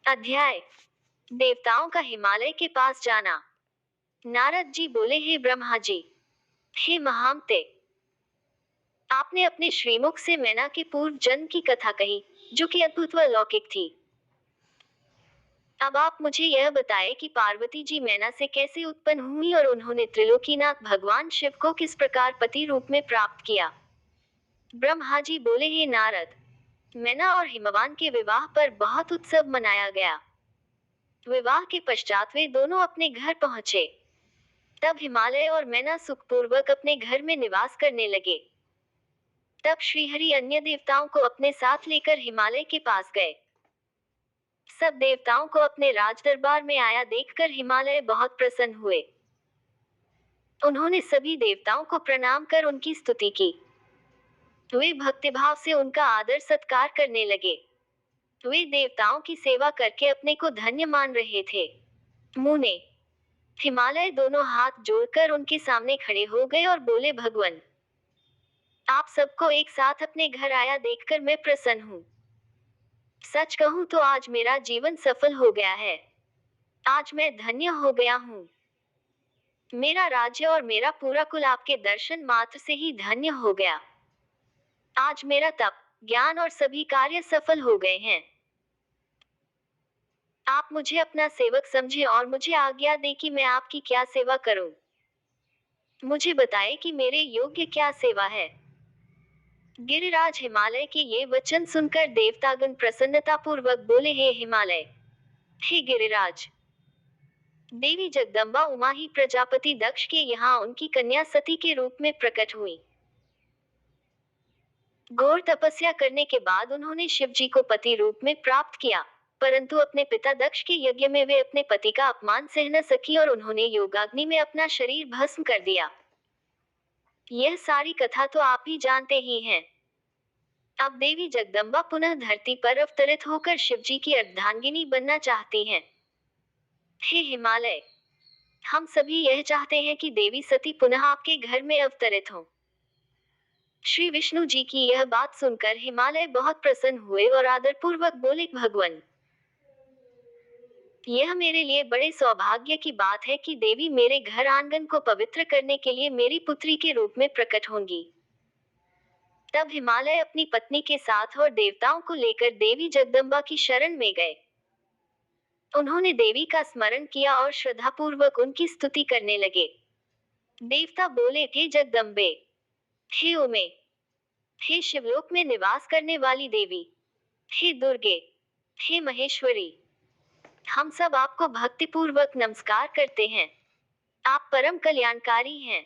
अध्याय देवताओं का हिमालय के पास जाना। नारद जी बोले, हे ब्रह्मा जी, हे महामते, आपने अपने श्रीमुख से मैना के पूर्व जन्म की कथा कही, जो कि अद्भुत व अलौकिक थी। अब आप मुझे यह बताएं कि पार्वती जी मैना से कैसे उत्पन्न हुई और उन्होंने त्रिलोकीनाथ भगवान शिव को किस प्रकार पति रूप में प्राप्त किया। ब्रह्मा जी बोले, हे नारद, मैना और हिमवान के विवाह पर बहुत उत्सव मनाया गया। विवाह के पश्चात वे दोनों अपने घर पहुंचे। तब हिमालय और मैना सुखपूर्वक अपने घर में निवास करने लगे। तब श्रीहरि अन्य देवताओं को अपने साथ लेकर हिमालय के पास गए। सब देवताओं को अपने राज दरबार में आया देखकर हिमालय बहुत प्रसन्न हुए। उन्होंने सभी देवताओं को प्रणाम कर उनकी स्तुति की। वे भक्तिभाव से उनका आदर सत्कार करने लगे। वे देवताओं की सेवा करके अपने को धन्य मान रहे थे। मुने हिमालय दोनों हाथ जोड़कर उनके सामने खड़े हो गए और बोले, भगवान, आप सबको एक साथ अपने घर आया देखकर मैं प्रसन्न हूँ। सच कहूँ तो आज मेरा जीवन सफल हो गया है। आज मैं धन्य हो गया हूँ। मेरा राज्य और मेरा पूरा कुल आपके दर्शन मात्र से ही धन्य हो गया। आज मेरा तप, ज्ञान और सभी कार्य सफल हो गए हैं। आप मुझे अपना सेवक समझे और मुझे आज्ञा दें कि मैं आपकी क्या सेवा करूं। मुझे बताएं कि मेरे योग्य क्या सेवा है। गिरिराज हिमालय के ये वचन सुनकर देवतागण प्रसन्नता पूर्वक बोले, हे हिमालय, हे गिरिराज, देवी जगदम्बा उमा ही प्रजापति दक्ष के यहाँ उनकी कन्या सती के रूप में प्रकट हुई। घोर तपस्या करने के बाद उन्होंने शिव जी को पति रूप में प्राप्त किया, परंतु अपने पिता दक्ष के यज्ञ में वे अपने पति का अपमान सह न सकी और उन्होंने योगाग्नि में अपना शरीर भस्म कर दिया। यह सारी कथा तो आप ही जानते ही हैं। अब देवी जगदम्बा पुनः धरती पर अवतरित होकर शिव जी की अर्धांगिनी बनना चाहती हैं। हे हिमालय, हम सभी यह चाहते हैं कि देवी सती पुनः आपके घर में अवतरित हों। श्री विष्णु जी की यह बात सुनकर हिमालय बहुत प्रसन्न हुए और आदरपूर्वक बोले, भगवान, यह मेरे लिए बड़े सौभाग्य की बात है कि देवी मेरे घर आंगन को पवित्र करने के लिए मेरी पुत्री के रूप में प्रकट होंगी। तब हिमालय अपनी पत्नी के साथ और देवताओं को लेकर देवी जगदम्बा की शरण में गए। उन्होंने देवी का स्मरण किया और श्रद्धापूर्वक उनकी स्तुति करने लगे। देवता बोले, हे जगदम्बे, हे उमे, हे शिवलोक में निवास करने वाली देवी, हे दुर्गे, हे महेश्वरी, हम सब आपको भक्तिपूर्वक नमस्कार करते हैं। आप परम कल्याणकारी हैं।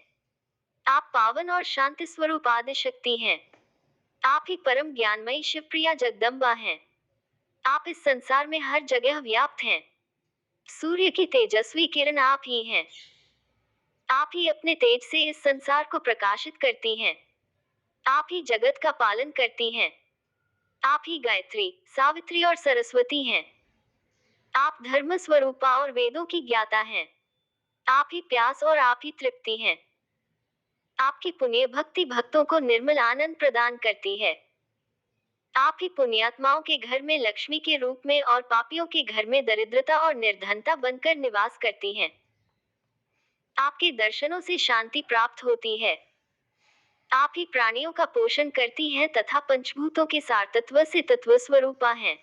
आप पावन और शांति स्वरूप आदि शक्ति हैं। आप ही परम ज्ञानमयी शिवप्रिया जगदम्बा हैं। आप इस संसार में हर जगह व्याप्त हैं। सूर्य की तेजस्वी किरण आप ही हैं। आप ही अपने तेज से इस संसार को प्रकाशित करती हैं। आप ही जगत का पालन करती हैं। आप ही गायत्री, सावित्री और सरस्वती हैं। आप धर्म स्वरूपा और वेदों की ज्ञाता हैं। आप ही प्यास और आप ही तृप्ति हैं। आपकी पुण्य भक्ति भक्तों को निर्मल आनंद प्रदान करती है। आप ही पुण्यात्माओं के घर में लक्ष्मी के रूप में और पापियों के घर में दरिद्रता और निर्धनता बनकर निवास करती हैं। आपके दर्शनों से शांति प्राप्त होती है। आप ही प्राणियों का पोषण करती हैं तथा पंचभूतों के सार तत्व से तत्व स्वरूपा हैं।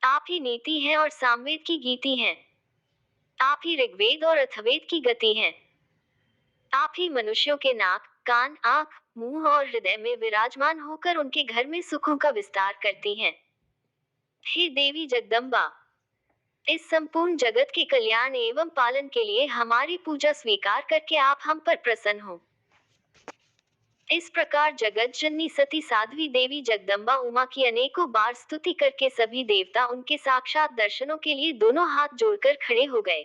आप ही नीति हैं और सामवेद की गीति हैं। आप ही ऋग्वेद और अथर्ववेद की गति हैं। आप ही मनुष्यों के नाक, कान, आंख, मुंह और हृदय में विराजमान होकर उनके घर में सुखों का विस्तार करती हैं। हे देवी जगदम्बा, इस संपूर्ण जगत के कल्याण एवं पालन के लिए हमारी पूजा स्वीकार करके आप हम पर प्रसन्न हो। इस प्रकार जगत जननी सती साध्वी देवी जगदम्बा उमा की अनेकों बार स्तुति करके सभी देवता उनके साक्षात दर्शनों के लिए दोनों हाथ जोड़कर खड़े हो गए।